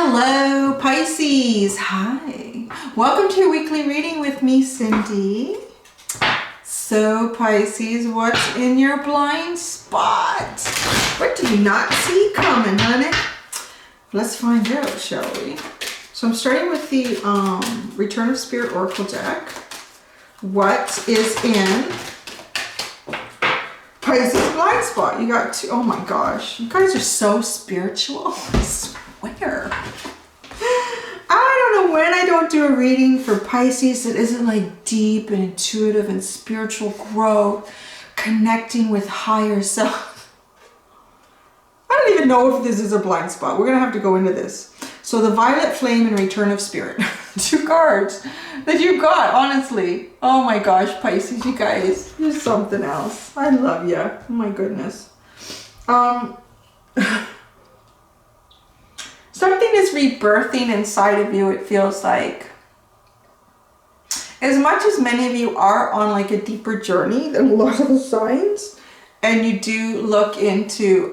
Hello, Pisces. Hi. Welcome to your weekly reading with me, Cindy. So, Pisces, what's in your blind spot? What do you not see coming, honey? Let's find out, shall we? So I'm starting with the Return of Spirit Oracle deck. What is in Pisces blind spot? You got two. Oh my gosh. You guys are so spiritual. I swear. I don't know when I don't do a reading for Pisces that isn't like deep and intuitive and spiritual growth, connecting with higher self. I don't even know if this is a blind spot. We're going to have to go into this. So the Violet Flame and Return of Spirit. Two cards that you got, honestly. Oh my gosh, Pisces, you guys. You're something else. I love you. Oh my goodness. Something is rebirthing inside of you, it feels like. As much as many of you are on like a deeper journey than a lot of the signs, and you do look into,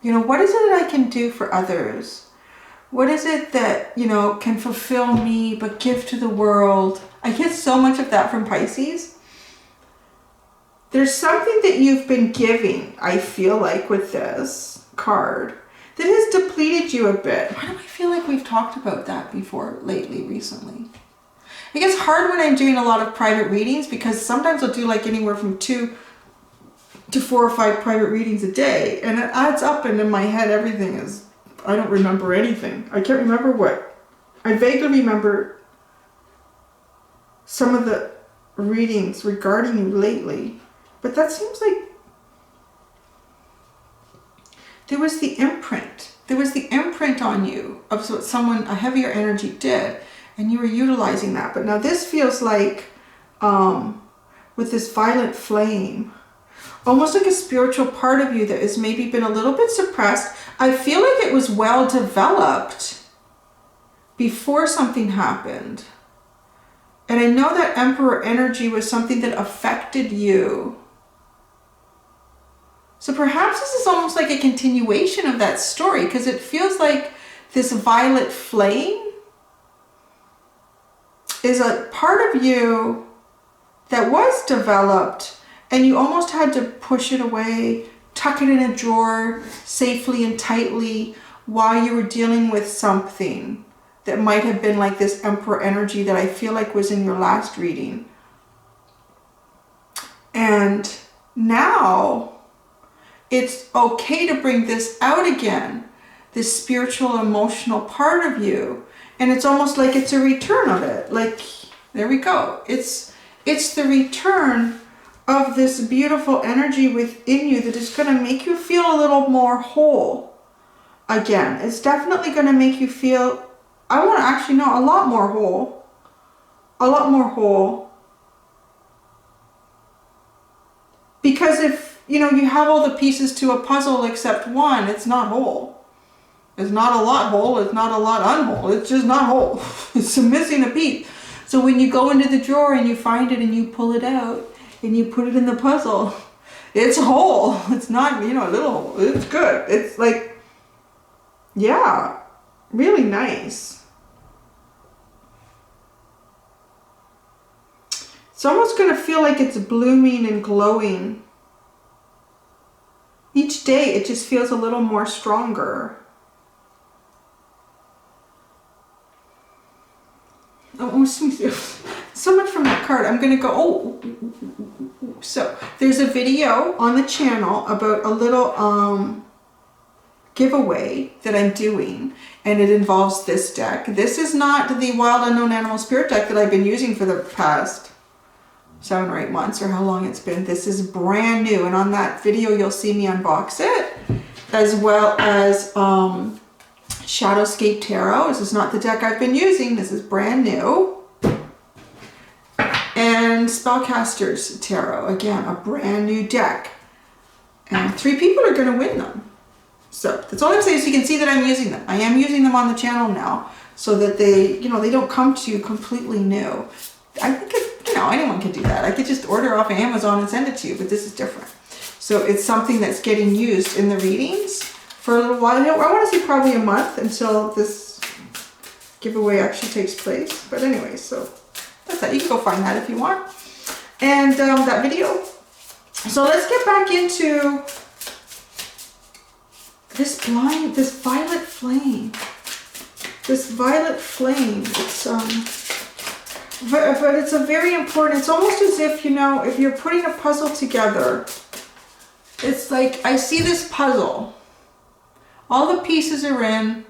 you know, what is it that I can do for others? What is it that, you know, can fulfill me but give to the world? I get so much of that from Pisces. There's something that you've been giving, I feel like, with this card that has depleted you a bit. Why do I feel like we've talked about that before lately, recently? It gets hard when I'm doing a lot of private readings because sometimes I'll do like anywhere from 2 to 4 or 5 private readings a day, and it adds up, and in my head everything is, I don't remember anything. I can't remember what. I vaguely remember some of the readings regarding you lately, but that seems like there was the imprint. There was the imprint on you of what someone, a heavier energy did, and you were utilizing that. But now this feels like, with this violet flame, almost like a spiritual part of you that has maybe been a little bit suppressed. I feel like it was well developed before something happened. And I know that Emperor energy was something that affected you. So perhaps this is almost like a continuation of that story, because it feels like this violet flame is a part of you that was developed, and you almost had to push it away, tuck it in a drawer safely and tightly while you were dealing with something that might have been like this Emperor energy that I feel like was in your last reading. And now it's okay to bring this out again, this spiritual, emotional part of you. And it's almost like it's a return of it. Like, there we go. It's the return of this beautiful energy within you that is going to make you feel a little more whole again. It's definitely going to make you feel, I want to actually know, a lot more whole. A lot more whole. Because if, you know, you have all the pieces to a puzzle except one, it's not whole. It's not a lot whole, it's not a lot unwhole, it's just not whole. It's missing a piece. So when you go into the drawer and you find it and you pull it out and you put it in the puzzle, it's whole. It's not, you know, a little hole. It's good. It's like, yeah, really nice. It's almost going to feel like it's blooming and glowing. Each day it just feels a little more stronger. Oh, so much from that card. I'm going to go, so there's a video on the channel about a little giveaway that I'm doing, and it involves this deck. This is not the Wild Unknown Animal Spirit deck that I've been using for the past 7 or 8 months, or how long it's been. This is brand new, and on that video you'll see me unbox it, as well as Shadowscape Tarot. This is not the deck I've been using. This is brand new. And SpellCaster's Tarot, again, a brand new deck. And 3 people are going to win them. So that's all I'm saying, so you can see that I'm using them. I am using them on the channel now, so that they, you know, they don't come to you completely new. I think it, you know, anyone can do that. I could just order off Amazon and send it to you, but this is different. So it's something that's getting used in the readings for a little while. I want to say probably a month until this giveaway actually takes place. But anyway, so that's that. You can go find that if you want. And that video. So let's get back into this violet flame. This violet flame. It's but it's a very important. It's almost as if, you know, if you're putting a puzzle together, it's like I see this puzzle. All the pieces are in.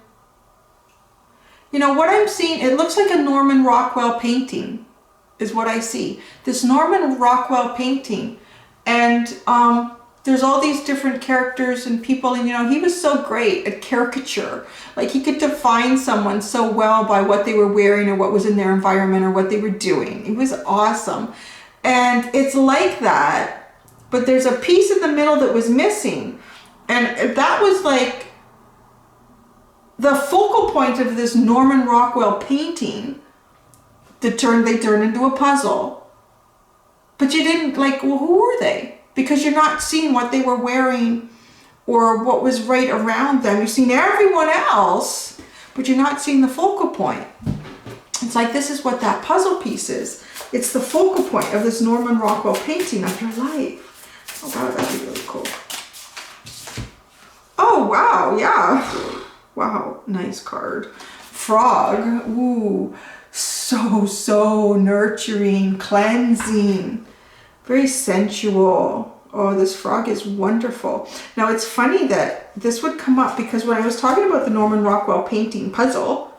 You know what I'm seeing? It looks like a Norman Rockwell painting, is what I see. This Norman Rockwell painting, and there's all these different characters and people, and you know, he was so great at caricature. Like he could define someone so well by what they were wearing or what was in their environment or what they were doing. It was awesome. And it's like that, but there's a piece in the middle that was missing. And that was like the focal point of this Norman Rockwell painting that they turned into a puzzle. But you didn't like, well, who were they? Because you're not seeing what they were wearing or what was right around them. You've seen everyone else, but you're not seeing the focal point. It's like this is what that puzzle piece is. It's the focal point of this Norman Rockwell painting of your life. Oh wow, that'd be really cool. Oh wow, yeah. Wow, nice card. Frog, ooh, so nurturing, cleansing. Very sensual. Oh, this frog is wonderful. Now, it's funny that this would come up because when I was talking about the Norman Rockwell painting puzzle,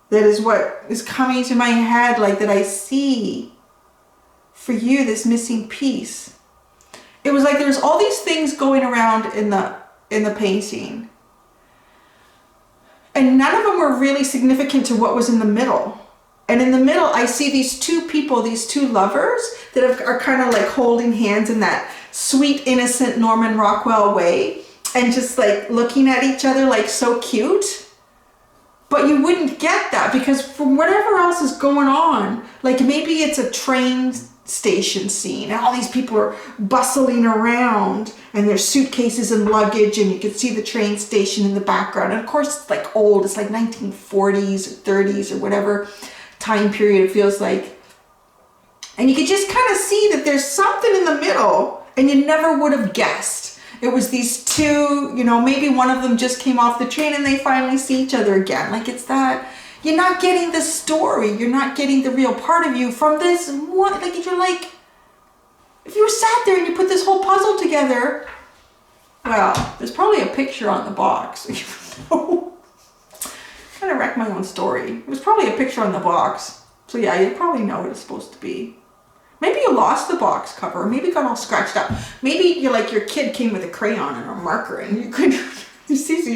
that is what is coming to my head, like that I see for you, this missing piece. It was like there's all these things going around in the painting. And none of them were really significant to what was in the middle. And in the middle, I see these two people, these two lovers that are kind of like holding hands in that sweet, innocent Norman Rockwell way and just like looking at each other like so cute. But you wouldn't get that because from whatever else is going on, like maybe it's a train station scene and all these people are bustling around and there's suitcases and luggage and you can see the train station in the background. And of course, it's like old, it's like 1940s or 30s or whatever time period it feels like. And you could just kind of see that there's something in the middle and you never would have guessed. It was these two, you know, maybe one of them just came off the train and they finally see each other again. Like it's that, you're not getting the story. You're not getting the real part of you from this one. Like you're like, if you were sat there and you put this whole puzzle together, well, there's probably a picture on the box. Kind of wrecked my own story. It was probably a picture on the box. So yeah, you probably know what it's supposed to be. Maybe you lost the box cover. Maybe it got all scratched up. Maybe you're like your kid came with a crayon and a marker and you could, you see, so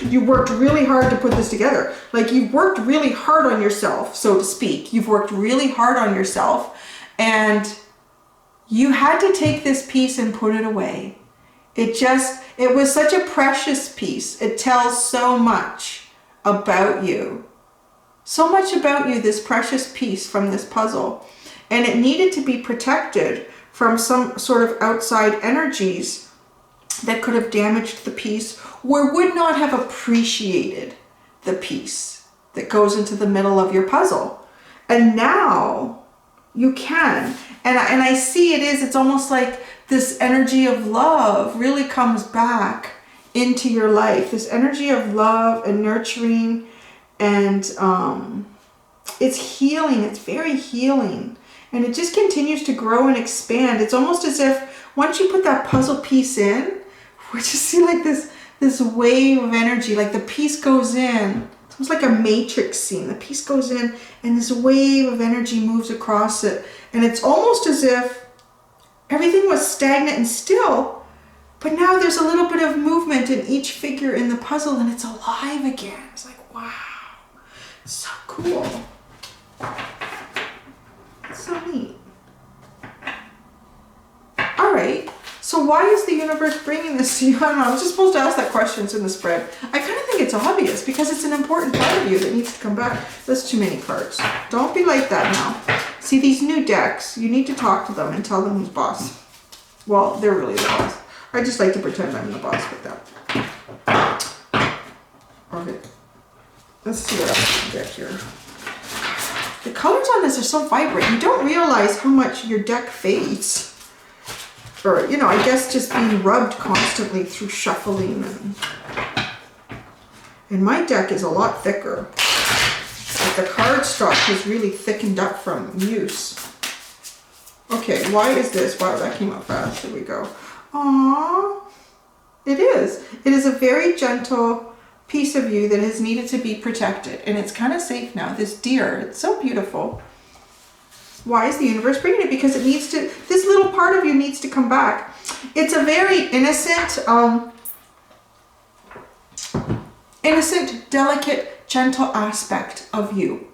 you worked really hard to put this together. Like you worked really hard on yourself, so to speak. You've worked really hard on yourself and you had to take this piece and put it away. It was such a precious piece. It tells so much about you. So much about you, this precious piece from this puzzle. And it needed to be protected from some sort of outside energies that could have damaged the piece or would not have appreciated the piece that goes into the middle of your puzzle. And now you can. And I see it's almost like this energy of love really comes back into your life. This energy of love and nurturing, and it's healing. It's very healing. And it just continues to grow and expand. It's almost as if once you put that puzzle piece in, we just see like this wave of energy, like the piece goes in. It's almost like a matrix scene. The piece goes in and this wave of energy moves across it. And it's almost as if everything was stagnant and still, but now there's a little bit of movement in each figure in the puzzle and it's alive again. It's like, wow, it's so cool. It's so neat. All right, so why is the universe bringing this to you? I don't know, I was just supposed to ask that question in the spread. I kind of think it's obvious because it's an important part of you that needs to come back. That's too many cards. Don't be like that now. See, these new decks, you need to talk to them and tell them who's boss. Well, they're really the boss. I just like to pretend I'm the boss with them. of it. Let's see what else we can get here. The colors on this are so vibrant. You don't realize how much your deck fades. Or, you know, I guess just being rubbed constantly through shuffling. And my deck is a lot thicker. Like the card stock has really thickened up from use. Okay, why is this? Wow, that came out fast. Here we go. Aww. It is. It is a very gentle piece of you that has needed to be protected. And it's kind of safe now. This deer, it's so beautiful. Why is the universe bringing it? Because it needs to, this little part of you needs to come back. It's a very innocent, delicate, gentle aspect of you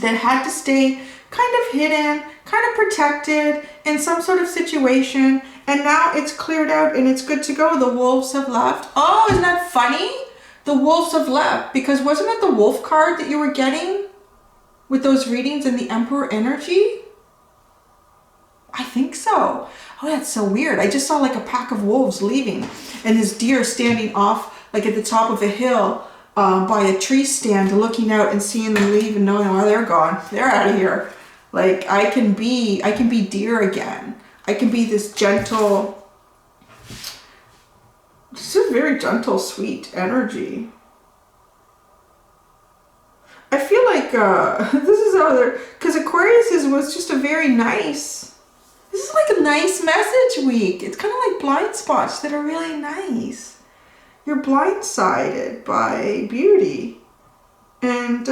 that had to stay kind of hidden, kind of protected in some sort of situation. And now it's cleared out and it's good to go. The wolves have left. Oh, isn't that funny? The wolves have left, because wasn't it the wolf card that you were getting with those readings in the Emperor energy? I think so. Oh, that's so weird. I just saw like a pack of wolves leaving and this deer standing off like at the top of a hill by a tree stand, looking out and seeing them leave and knowing, oh, they're gone. They're out of here. Like I can be deer again. I can be this gentle, just a very gentle, sweet energy. I feel like this is other, because Aquarius was just a very nice, this is like a nice message week. It's kind of like blind spots that are really nice. You're blindsided by beauty. And,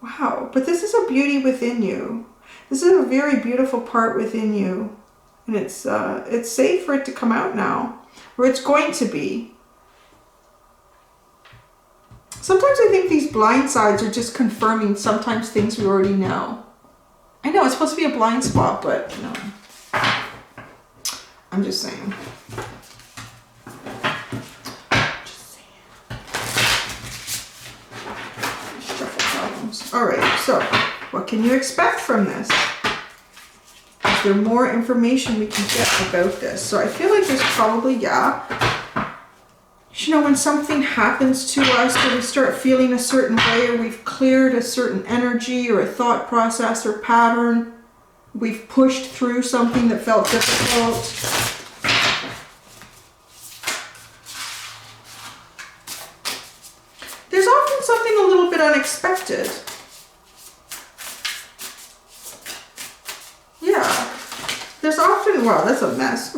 wow, but this is a beauty within you. This is a very beautiful part within you. And it's safe for it to come out now, or it's going to be. Sometimes I think these blind sides are just confirming sometimes things we already know. I know it's supposed to be a blind spot, but no. I'm just saying. All right, so what can you expect from this? Is there more information we can get about this? So I feel like there's probably, yeah. You know, when something happens to us or we start feeling a certain way, or we've cleared a certain energy or a thought process or pattern, we've pushed through something that felt difficult. There's often something a little bit unexpected. Yeah, there's often, wow, that's a mess.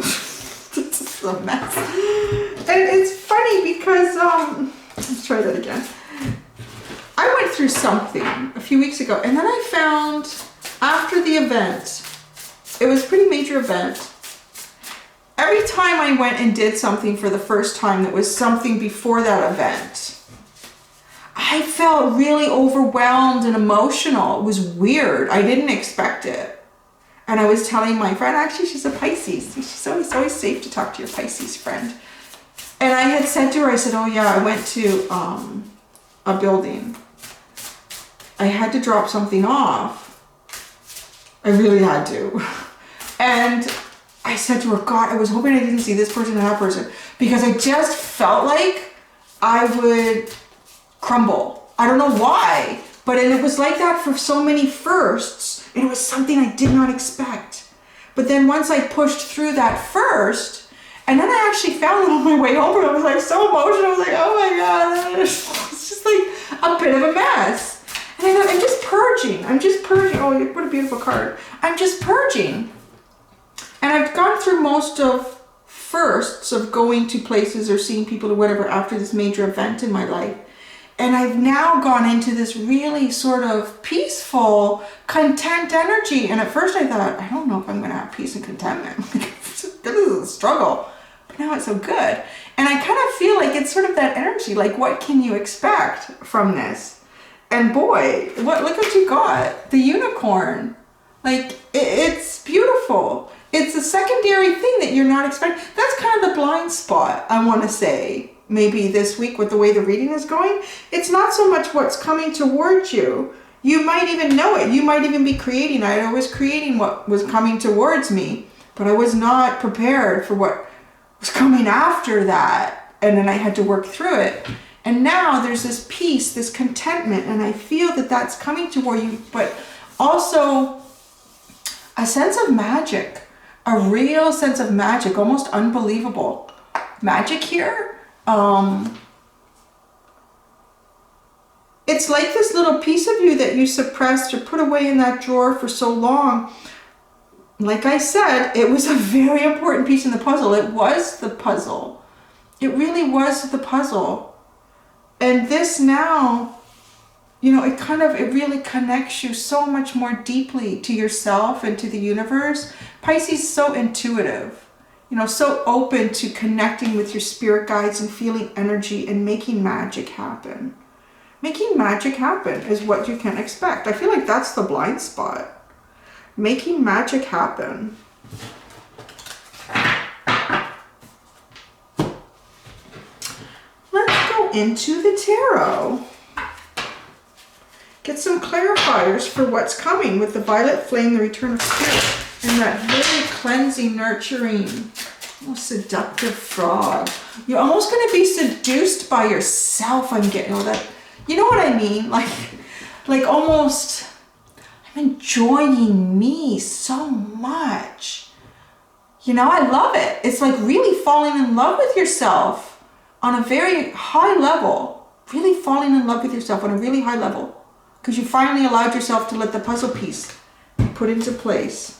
This is a mess. And it's funny because, let's try that again. I went through something a few weeks ago, and then I found after the event, it was a pretty major event. Every time I went and did something for the first time that was something before that event, I felt really overwhelmed and emotional. It was weird. I didn't expect it. And I was telling my friend, actually she's a Pisces. She's always safe to talk to your Pisces friend. And I had said to her, I said, oh yeah, I went to a building. I had to drop something off. I really had to. And I said to her, God, I was hoping I didn't see this person and that person, because I just felt like I would crumble. I don't know why, but and it was like that for so many firsts, and it was something I did not expect. But then once I pushed through that first, and then I actually found it on my way home, and I was like so emotional. I was like, oh my God, it's just like a bit of a mess. And I thought, I'm just purging. Oh, what a beautiful card. I'm just purging. And I've gone through most of firsts of going to places or seeing people or whatever after this major event in my life. And I've now gone into this really sort of peaceful, content energy. And at first I thought, I don't know if I'm going to have peace and contentment. This is a struggle. But now it's so good. And I kind of feel like it's sort of that energy. Like, what can you expect from this? And boy, look what you got. The unicorn. Like, it's beautiful. It's a secondary thing that you're not expecting. That's kind of the blind spot, I want to say. Maybe this week with the way the reading is going. It's not so much what's coming towards you. You might even know it. You might even be creating. I was creating what was coming towards me, but I was not prepared for what was coming after that. and then I had to work through it. And now there's this peace, this contentment, and I feel that that's coming toward you, but also a sense of magic, a real sense of magic, almost unbelievable magic here. It's like this little piece of you that you suppressed or put away in that drawer for so long. Like I said, it was a very important piece in the puzzle. It was the puzzle. It really was the puzzle. And this now, you know, it really connects you so much more deeply to yourself and to the universe. Pisces is so intuitive, you know, so open to connecting with your spirit guides and feeling energy and making magic happen. Making magic happen is what you can expect. I feel like that's the blind spot. Making magic happen. Let's go into the tarot. Get some clarifiers for what's coming with the violet flame, the return of spirit, and that very cleansing, nurturing, almost seductive frog. You're almost going to be seduced by yourself. I'm getting all that. You know what I mean? Like almost, I'm enjoying me so much. You know, I love it. It's like really falling in love with yourself on a very high level. Really falling in love with yourself on a really high level. Because you finally allowed yourself to let the puzzle piece be put into place.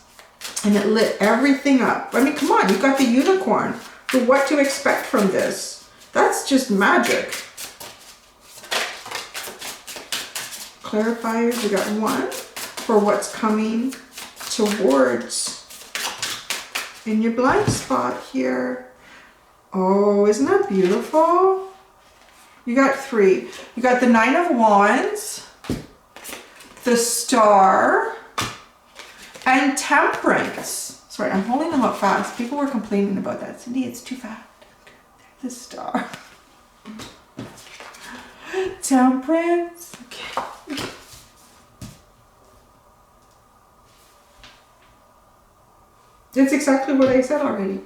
And it lit everything up. I mean, come on, you've got the unicorn for what to expect from this. That's just magic. Clarifiers, we got one for what's coming towards in your blind spot here. Oh, isn't that beautiful? You got three. You got the Nine of Wands, the Star, and Temperance. Sorry, I'm holding them up fast. People were complaining about that. Cindy, it's too fast. The Star. Temperance. Okay. It's exactly what I said already.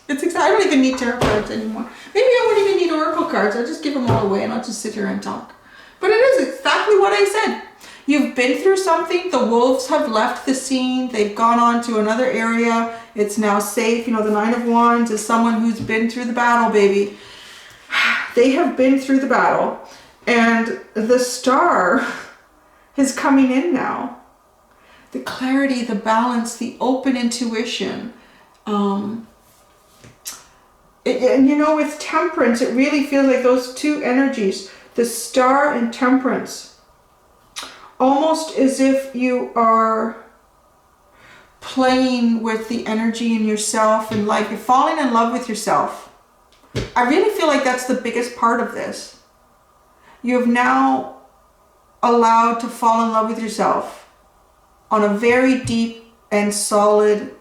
I don't even need tarot cards anymore. Maybe I won't even need oracle cards. I'll just give them all away and I'll just sit here and talk. But it is exactly what I said. You've been through something. The wolves have left the scene. They've gone on to another area. It's now safe. You know, the Nine of Wands is someone who's been through the battle, baby. They have been through the battle. And the Star is coming in now. The clarity, the balance, the open intuition. And you know, with Temperance, it really feels like those two energies, the Star and Temperance, almost as if you are playing with the energy in yourself and life. You're falling in love with yourself. I really feel like that's the biggest part of this. You have now allowed to fall in love with yourself on a very deep and solid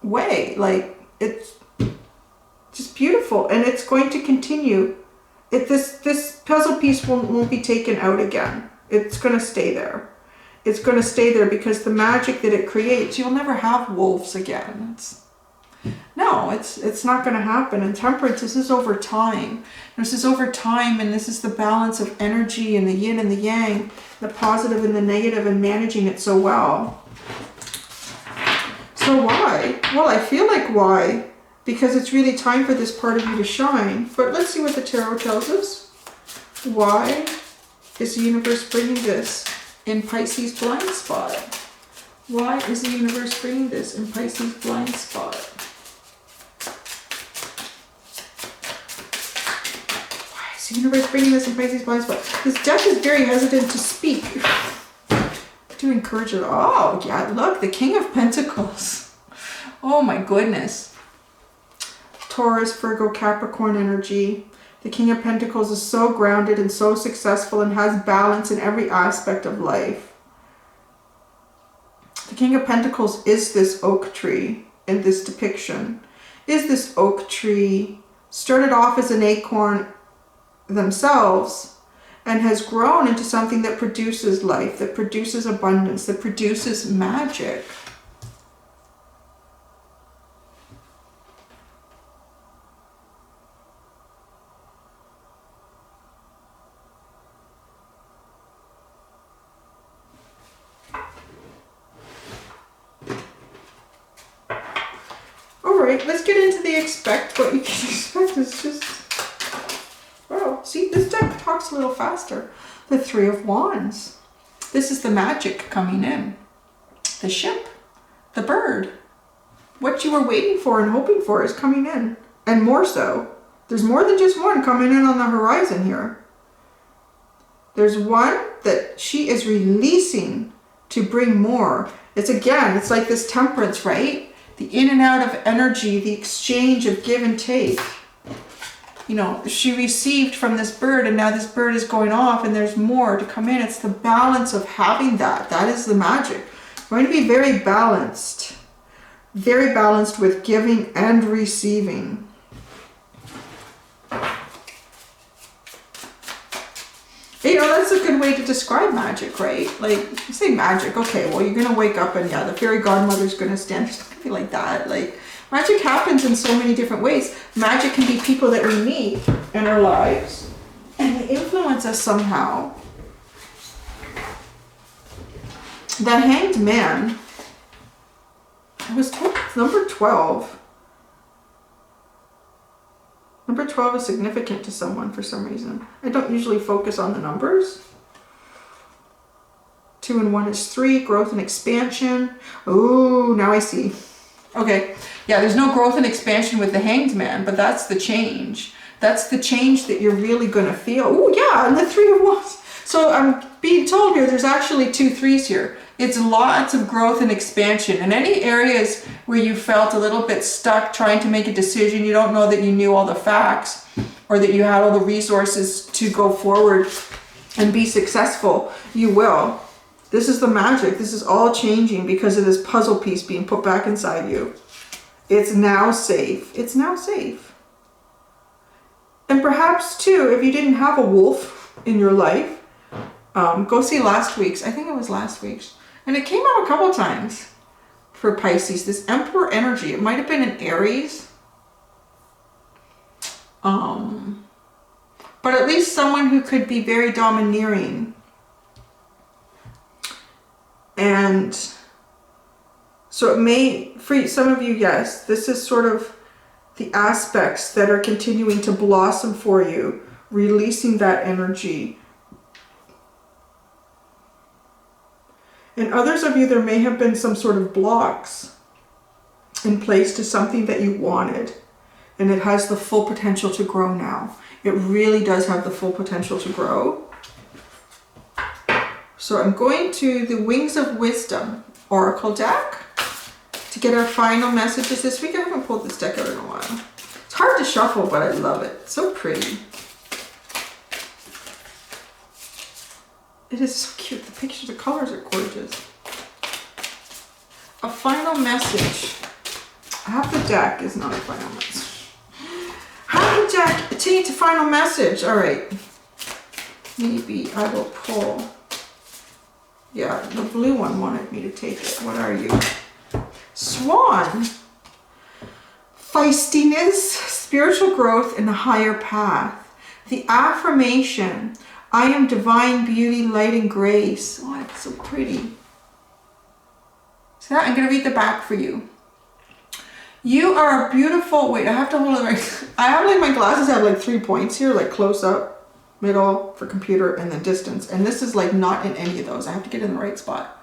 way. Like, it's just beautiful, and it's going to continue. This puzzle piece won't be taken out again. It's going to stay there. It's going to stay there because the magic that it creates, you'll never have wolves again. It's not going to happen. And Temperance, this is over time. This is over time, and this is the balance of energy and the yin and the yang, the positive and the negative, and managing it so well. So why? Well, I feel like why? Because it's really time for this part of you to shine. But let's see what the tarot tells us. Why is the universe bringing this in Pisces blind spot? Why is the universe bringing this in Pisces blind spot? Why is the universe bringing this in Pisces blind spot? This deck is very hesitant to speak. To encourage it. Oh, yeah, look, the King of Pentacles. Oh my goodness. Taurus, Virgo, Capricorn energy. The King of Pentacles is so grounded and so successful and has balance in every aspect of life. The King of Pentacles is this oak tree in this depiction. Is this oak tree started off as an acorn themselves and has grown into something that produces life, that produces abundance, that produces magic. right, let's get into the expect. What you can expect is just, wow, see, this deck talks a little faster. The Three of Wands. This is the magic coming in. The ship, the bird. What you were waiting for and hoping for is coming in. And more so. There's more than just one coming in on the horizon here. There's one that she is releasing to bring more. It's again, it's like this temperance, right? The in and out of energy, the exchange of give and take. You know, she received from this bird and now this bird is going off and there's more to come in. It's the balance of having that. That is the magic. Going to be very balanced. Very balanced with giving and receiving. You know, that's a good way to describe magic, right? Like, you say magic, okay, well, you're going to wake up and yeah, the fairy godmother's going to stand. It's not going to be like that. Like, magic happens in so many different ways. Magic can be people that we meet in our lives and they influence us somehow. The Hanged Man, I was told it's number 12. Number 12 is significant to someone for some reason. I don't usually focus on the numbers. 2 and 1 is 3, growth and expansion. Oh, now I see. Okay, yeah, there's no growth and expansion with the Hanged Man, but that's the change. That's the change that you're really going to feel. Oh, yeah, and the 3 of Wands. So I'm being told here there's actually 2 3s here. It's lots of growth and expansion. In any areas where you felt a little bit stuck trying to make a decision, you don't know that you knew all the facts or that you had all the resources to go forward and be successful, you will. This is the magic. This is all changing because of this puzzle piece being put back inside you. It's now safe. It's now safe. And perhaps too, if you didn't have a wolf in your life, go see last week's. I think it was last week's. And it came out a couple times for Pisces. This Emperor energy. It might have been an Aries. But at least someone who could be very domineering. And so it may, for some of you, yes, this is sort of the aspects that are continuing to blossom for you, releasing that energy. And others of you, there may have been some sort of blocks in place to something that you wanted. And it has the full potential to grow now. It really does have the full potential to grow. So I'm going to the Wings of Wisdom Oracle deck to get our final messages this week. I haven't pulled this deck out in a while. It's hard to shuffle, but I love it. It's so pretty. It is so cute. The pictures, the colors are gorgeous. A final message. Half the deck is not a final message. Half the deck takes a final message. All right. Maybe I will pull. Yeah, the blue one wanted me to take it. What are you? Swan. Feistiness, spiritual growth, and the higher path. The affirmation. I am divine beauty, light, and grace. Oh, it's so pretty. So I'm going to read the back for you. You are a beautiful, wait, I have to hold it right. I have like, my glasses have like 3 points here, like close up, middle for computer, and then distance. And this is like not in any of those. I have to get in the right spot.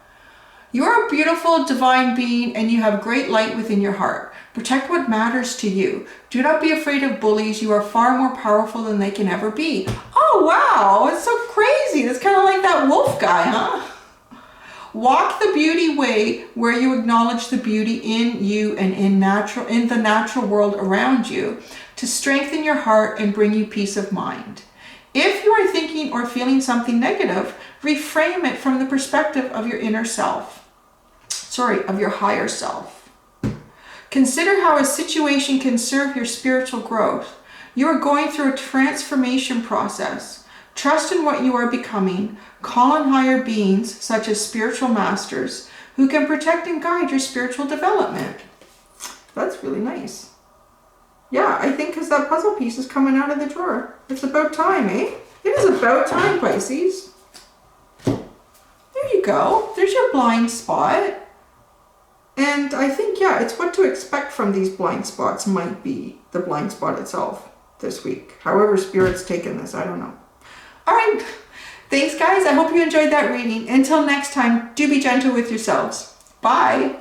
You are a beautiful divine being and you have great light within your heart. Protect what matters to you. Do not be afraid of bullies. You are far more powerful than they can ever be. Oh, wow. It's so crazy. It's kind of like that wolf guy, huh? Walk the beauty way where you acknowledge the beauty in you and in the natural world around you to strengthen your heart and bring you peace of mind. If you are thinking or feeling something negative, reframe it from the perspective of your inner self. Of your higher self. Consider how a situation can serve your spiritual growth. You are going through a transformation process. Trust in what you are becoming. Call on higher beings, such as spiritual masters, who can protect and guide your spiritual development. That's really nice. Yeah, I think because that puzzle piece is coming out of the drawer. It's about time, eh? It is about time, Pisces. There you go. There's your blind spot. And And I think, yeah, it's what to expect from these blind spots might be the blind spot itself this week. However Spirit's taken this, I don't know. All right. Thanks, guys. I hope you enjoyed that reading. Until next time, do be gentle with yourselves. Bye.